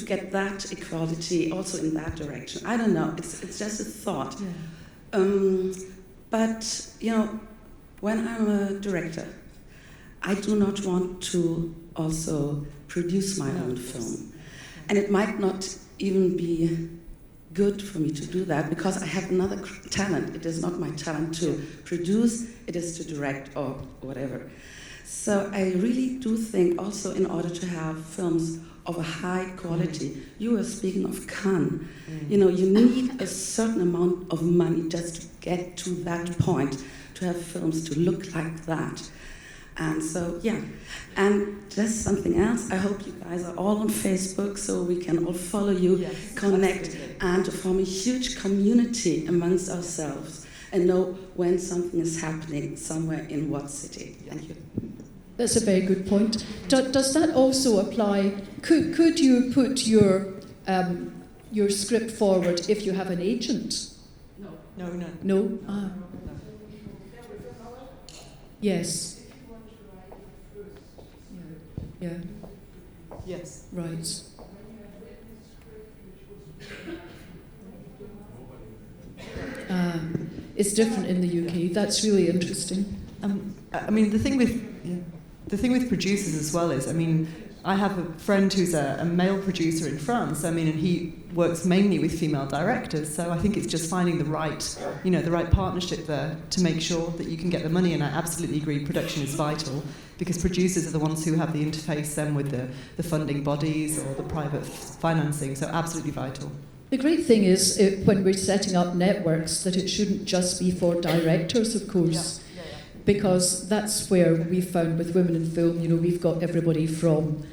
get that equality also in that direction. I don't know, it's just a thought. Yeah. But, you know, when I'm a director, I do not want to also produce my own film. And it might not even be good for me to do that, because I have another talent. It is not my talent to produce, it is to direct or whatever. So I really do think also, in order to have films of a high quality, you were speaking of Cannes, you know, you need a certain amount of money just to get to that point, to have films to look like that. And so, yeah. And just something else, I hope you guys are all on Facebook so we can all follow you, yes, connect, absolutely, and to form a huge community amongst ourselves and know when something is happening somewhere in what city. Thank you. That's a very good point. Does that also apply? Could you put your script forward if you have an agent? No. No? Ah. Yes. Yeah. Yes. Right. It's different in the UK. That's really interesting. I mean, the thing with producers as well is, I mean, I have a friend who's a male producer in France. I mean, and he works mainly with female directors. So I think it's just finding the right partnership there to make sure that you can get the money. And I absolutely agree, production is vital, because producers are the ones who have the interface then with the funding bodies or the private financing. So absolutely vital. The great thing is, when we're setting up networks, that it shouldn't just be for directors, of course. Yeah. Because that's where we found with Women in Film, we've got everybody from,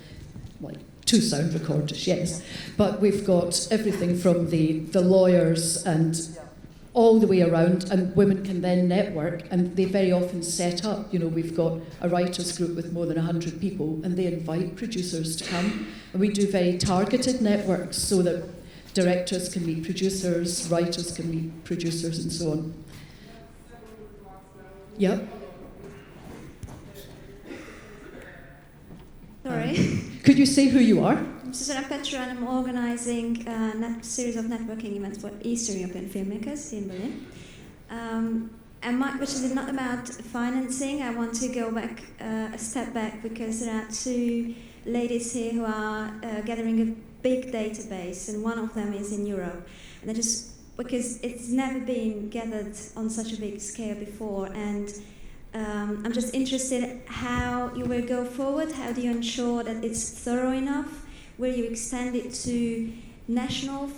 like, 2 sound recorders, yes, but we've got everything from the lawyers and all the way around, and women can then network, and they very often set up, we've got a writers group with more than 100 people, and they invite producers to come, and we do very targeted networks so that directors can meet producers, writers can meet producers, and so on. Yep. Sorry. Could you say who you are? Susanna Petra, and I'm organising a series of networking events for Eastern European filmmakers in Berlin. Which is not about financing. I want to go back a step back because there are two ladies here who are gathering a big database, and one of them is in Europe. And because it's never been gathered on such a big scale before, and I'm just interested how you will go forward. How do you ensure that it's thorough enough? Will you extend it to national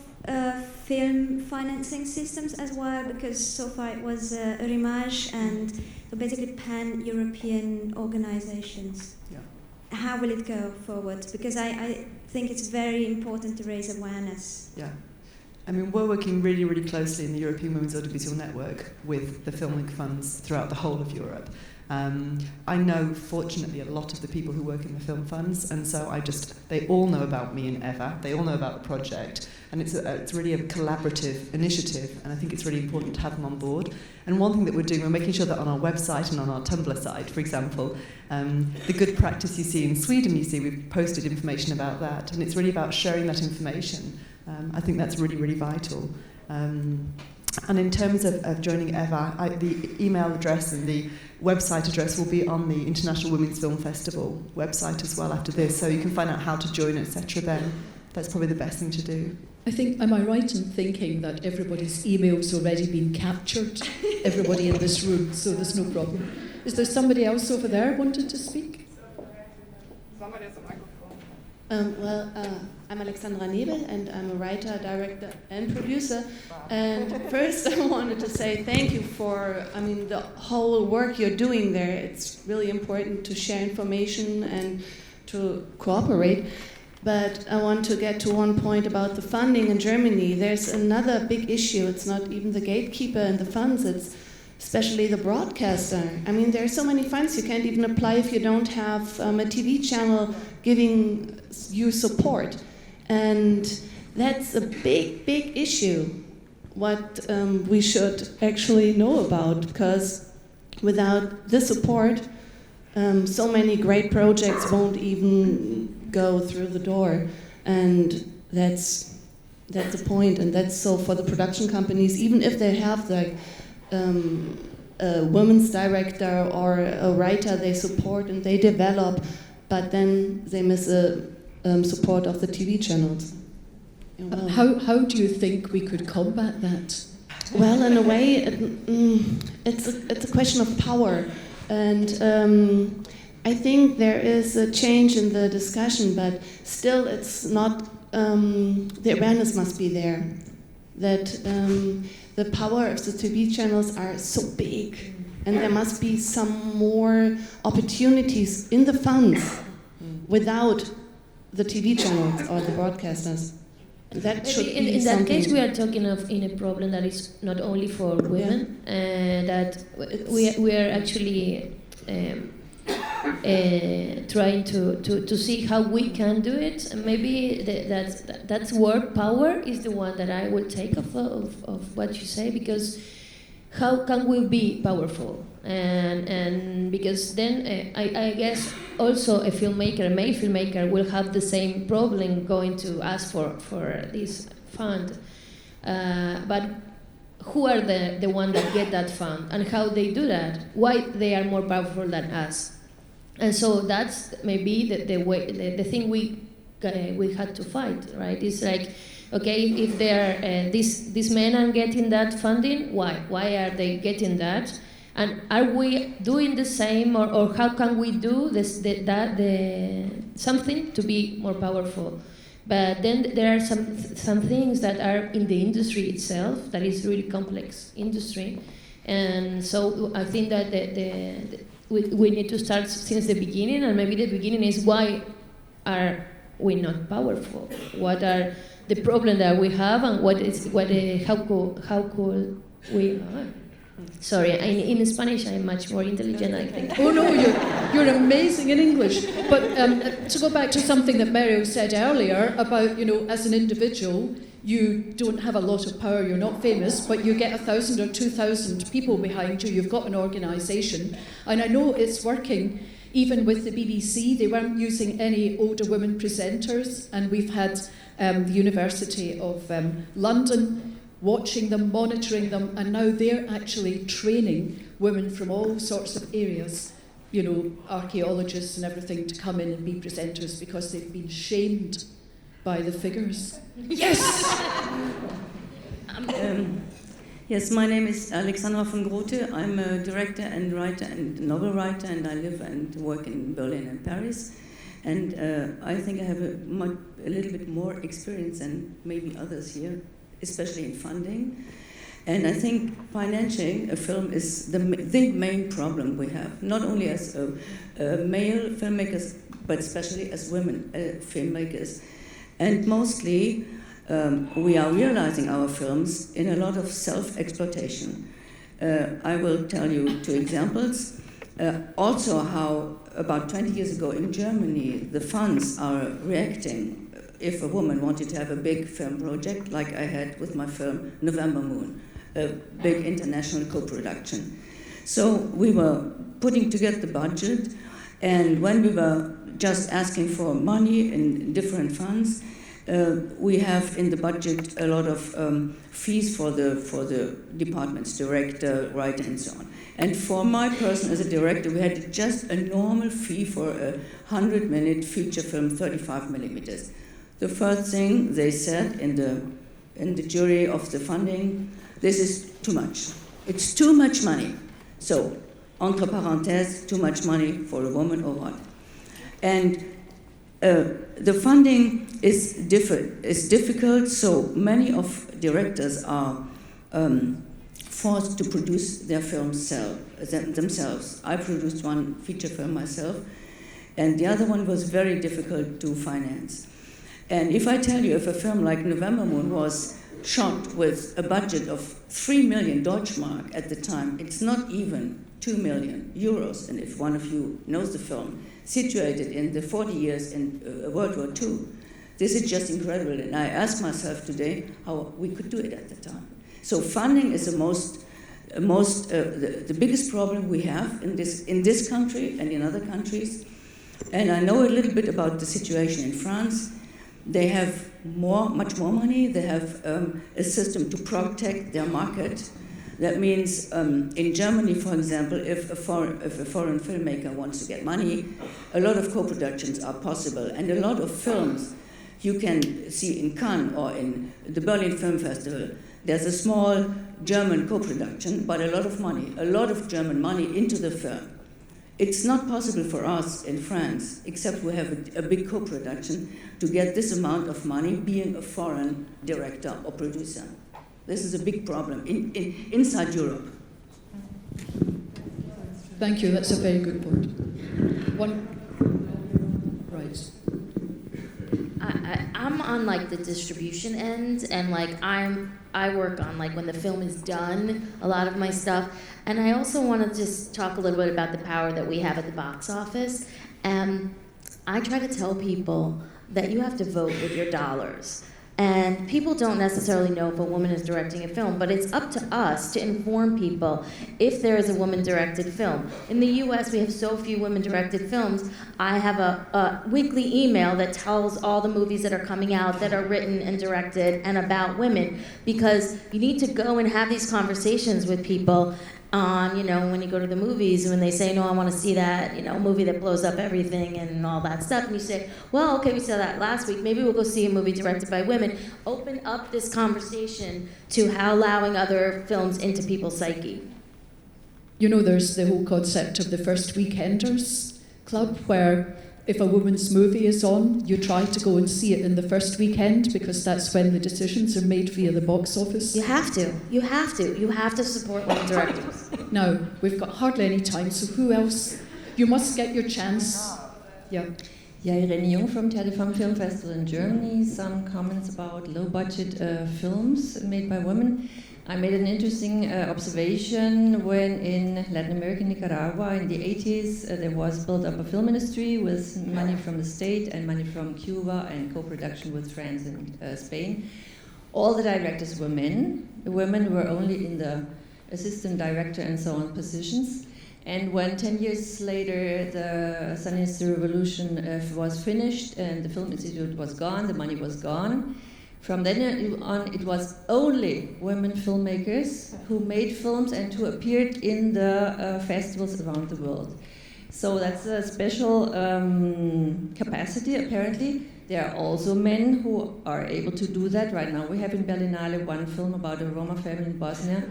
film financing systems as well? Because so far it was Rimage and so basically pan-European organizations. Yeah. How will it go forward? Because I think it's very important to raise awareness. Yeah. I mean, we're working really, really closely in the European Women's Audiovisual Network with the filming funds throughout the whole of Europe. I know, fortunately, a lot of the people who work in the film funds, and so they all know about me and Eva, they all know about the project, and it's really a collaborative initiative, and I think it's really important to have them on board. And one thing that we're doing, we're making sure that on our website and on our Tumblr site, for example, the good practice you see in Sweden, we've posted information about that, and it's really about sharing that information. I think that's really, really vital. And in terms of joining Eva, the email address and the website address will be on the International Women's Film Festival website as well after this, so you can find out how to join, etc. then. That's probably the best thing to do. I think, am I right in thinking that everybody's email's already been captured? Everybody in this room, so there's no problem. Is there somebody else over there wanted to speak? Somebody has a microphone. I'm Alexandra Nebel, and I'm a writer, director, and producer. And first, I wanted to say thank you for, the whole work you're doing there. It's really important to share information and to cooperate. But I want to get to one point about the funding in Germany. There's another big issue. It's not even the gatekeeper and the funds, it's especially the broadcaster. There are so many funds you can't even apply if you don't have a TV channel giving you support. And that's a big, big issue, what we should actually know about, because without the support, so many great projects won't even go through the door. And that's the point, and that's so for the production companies, even if they have a women's director or a writer they support and they develop, but then they miss the support of the TV channels. How do you think we could combat that? Well, in a way, it's a question of power, and I think there is a change in the discussion, but still, it's not. The awareness must be there that the power of the TV channels are so big, and there must be some more opportunities in the funds without the TV channels or the broadcasters. That should be in that something. case, we are talking of in a problem that is not only for women, that we are actually trying to see how we can do it. And maybe that's word power is the one that I will take of what you say, because how can we be powerful? And because then I guess also a male filmmaker will have the same problem going to ask for this fund. But who are the one that get that fund and how they do that? Why they are more powerful than us? And so that's maybe the thing we had to fight, right? It's like, okay, if they're these men are getting that funding, why are they getting that? And are we doing the same, or how can we do something to be more powerful? But then there are some things that are in the industry itself that is really complex industry, and so I think that we need to start since the beginning, and maybe the beginning is why are we not powerful? What are the problems that we have, and how could we? Sorry, in Spanish I'm much more intelligent, I think. Oh no, you're amazing in English. But to go back to something that Meryl said earlier about, as an individual, you don't have a lot of power, you're not famous, but you get 1,000 or 2,000 people behind you, you've got an organisation, and I know it's working even with the BBC, they weren't using any older women presenters, and we've had the University of London watching them, monitoring them, and now they're actually training women from all sorts of areas, you know, archaeologists and everything, to come in and be presenters because they've been shamed by the figures. Yes! Yes, my name is Alexandra von Grote. I'm a director and writer and novel writer, and I live and work in Berlin and Paris. And I think I have a little bit more experience than maybe others here, especially in funding. And I think financing a film is the main problem we have, not only as male filmmakers, but especially as women filmmakers. And mostly, we are realizing our films in a lot of self-exploitation. I will tell you 2 examples. Also how about 20 years ago in Germany, the funds are reacting if a woman wanted to have a big film project, like I had with my film November Moon, a big international co-production. So we were putting together the budget, and when we were just asking for money in different funds, we have in the budget a lot of fees for the departments, director, writer, and so on. And for my person as a director, we had just a normal fee for a 100-minute feature film, 35 millimeters. The first thing they said in the jury of the funding, this is too much. It's too much money. So, entre parenthèses, too much money for a woman or what? And the funding is difficult, so many of directors are forced to produce their films themselves. I produced one feature film myself, and the other one was very difficult to finance. And if I tell you, if a film like November Moon was shot with a budget of 3 million Deutschmark at the time, it's not even 2 million euros. And if one of you knows the film, situated in the 40 years in World War II, this is just incredible. And I ask myself today how we could do it at the time. So funding is the biggest problem we have in this country and in other countries. And I know a little bit about the situation in France. They have much more money. They have a system to protect their market. That means in Germany, for example, if a foreign filmmaker wants to get money, a lot of co-productions are possible. And a lot of films you can see in Cannes or in the Berlin Film Festival. There's a small German co-production, but a lot of German money into the film. It's not possible for us in France, except we have a big co-production, to get this amount of money being a foreign director or producer. This is a big problem inside Europe. Thank you, that's a very good point. Right. I'm on like the distribution end, and like I work on like when the film is done, a lot of my stuff. And I also want to just talk a little bit about the power that we have at the box office. And I try to tell people that you have to vote with your dollars. And people don't necessarily know if a woman is directing a film, but it's up to us to inform people if there is a woman-directed film. In the US, we have so few women-directed films. I have a weekly email that tells all the movies that are coming out that are written and directed and about women, because you need to go and have these conversations with people on, when you go to the movies, when they say, no, I want to see that, movie that blows up everything and all that stuff. And you say, well, okay, we saw that last week. Maybe we'll go see a movie directed by women. Open up this conversation to how allowing other films into people's psyche. There's the whole concept of the First Weekenders Club, where if a woman's movie is on, you try to go and see it in the first weekend, because that's when the decisions are made via the box office. You have to support women directors. Now, we've got hardly any time, so who else? You must get your chance. Yeah. Yeah, Irene Jung from Telefilm Film Festival in Germany. Some comments about low-budget films made by women. I made an interesting observation when in Latin America, Nicaragua, in the 80s, there was built up a film industry with money from the state and money from Cuba and co-production with France and Spain. All the directors were men. The women were only in the assistant director and so on positions. And when 10 years later the Sandinista revolution was finished and the Film Institute was gone, the money was gone, from then on it was only women filmmakers who made films and who appeared in the festivals around the world. So that's a special capacity, apparently. There are also men who are able to do that. Right now we have in Berlinale one film about a Roma family in Bosnia,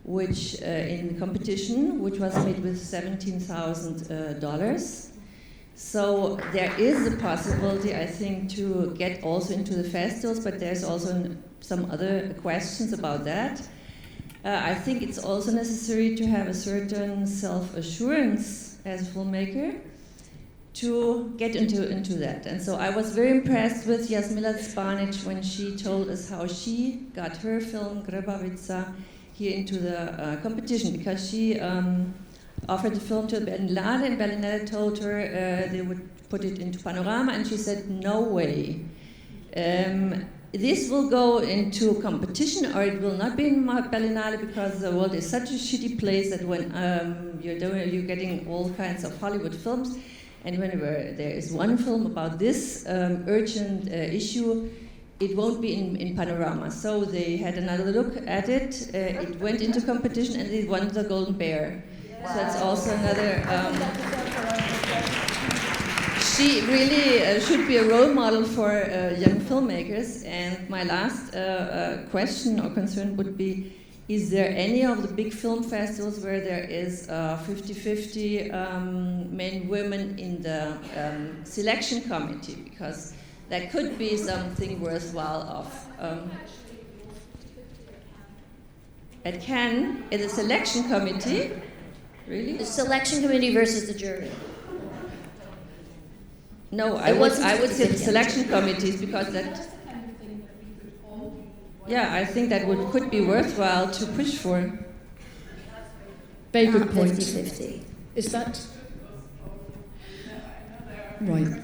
which in the competition, which was made with $17,000. So there is a possibility, I think, to get also into the festivals, but there's also some other questions about that. I think it's also necessary to have a certain self-assurance as a filmmaker to get into that. And so I was very impressed with Jasmila Spanic when she told us how she got her film, Grebavica, here into the competition, because she offered the film to Berlinale, and Berlinale told her they would put it into Panorama, and she said, no way. This will go into competition, or it will not be in Berlinale, because the world is such a shitty place that when you're getting all kinds of Hollywood films, and whenever there is one film about this urgent issue, it won't be in Panorama. So they had another look at it, it went into competition, and it won the Golden Bear. So that's also another... she really should be a role model for young filmmakers. And my last question or concern would be, is there any of the big film festivals where there is 50-50 men, women in the selection committee? Because that could be something worthwhile of. At Cannes, in the selection committee, really? The selection committee versus the jury. No, I would say the selection committees, because that. Yeah, I think that could be worthwhile to push for. Very good point. 50-50. Is that right?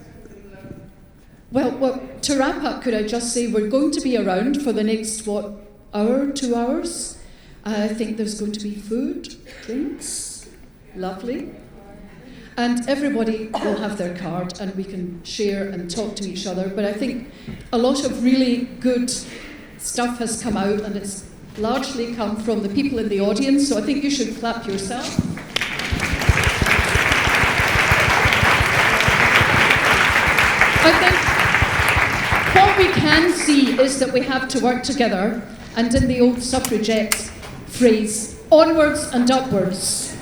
Well, to wrap up, could I just say we're going to be around for the next, hour, 2 hours? I think there's going to be food, drinks, lovely. And everybody will have their card and we can share and talk to each other. But I think a lot of really good stuff has come out, and it's largely come from the people in the audience, so I think you should clap yourself. I think what we can see is that we have to work together, and in the old suffragette phrase, onwards and upwards.